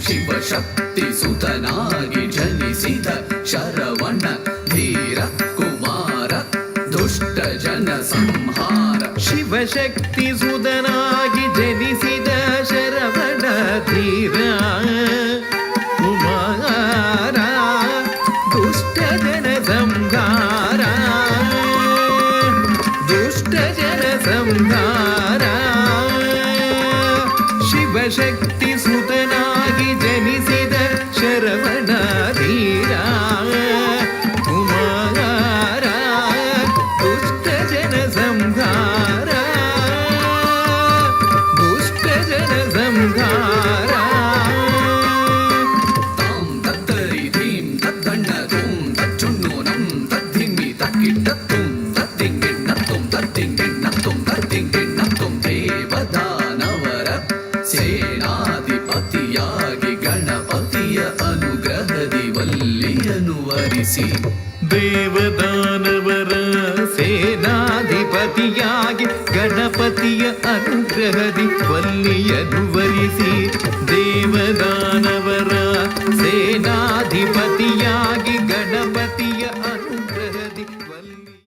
ಶಿವಶಕ್ತಿ ಸುತನಾಗಿ ಜನಿಸಿದ ಶರವಣ ಧೀರ ಕುಮಾರ ದುಷ್ಟ ಜನ ಸಂಹಾರ. ಶಿವಶಕ್ತಿ ಸುತನಾಗಿ ಜನಿಸಿದ ಶರವಣ ಧೀರ ಕುಮಾರ ದುಷ್ಟ ಜನ ಸಂಹಾರ. ದುಷ್ಟ ಜನ ಸಂಹಾರ. ಶಿವಶಕ್ತಿ ಸುತನಾಗಿ ಜನಿಸಿದ ಶರವಣ ಧೀರ ಕುಮಾರ ದುಷ್ಟ ಜನ ಸಂಹಾರ. ದುಷ್ಟ ಜನ ಸಂಹಾರ. ತಾಂ ತತ್ತರಿ ಧೀಂ ತದ್ದಣ್ಣ ತೋಂ ತಚ್ಚುಣ್ಣು ನಂ ತದ್ಧಿಮ್ಮಿ ತಕ್ಕಿಟ್ಟತ್ತುಂ ತದ್ದಿಂಗಿಣ್ಣತ್ತುಂ ತದ್ದಿಂಗಿಣ್ಣತ್ತುಂ ತದ್ದಿಂಗಿಣ್ಣತ್ತುಂ. ದೇವದಾನವರ ಸೇನಾಧಿಪತಿಯಾಗಿ ಗಣಪತಿಯ ಅನುಗ್ರಹದಿ ವಲ್ಲಿಯನು ವರಿಸಿ. ದೇವದಾನವರ ಸೇನಾಧಿಪತಿಯಾಗಿ ಗಣಪತಿಯ ಅನುಗ್ರಹದಿ ವಲ್ಲಿಯನು ವರಿಸಿ. ದೇವದಾನ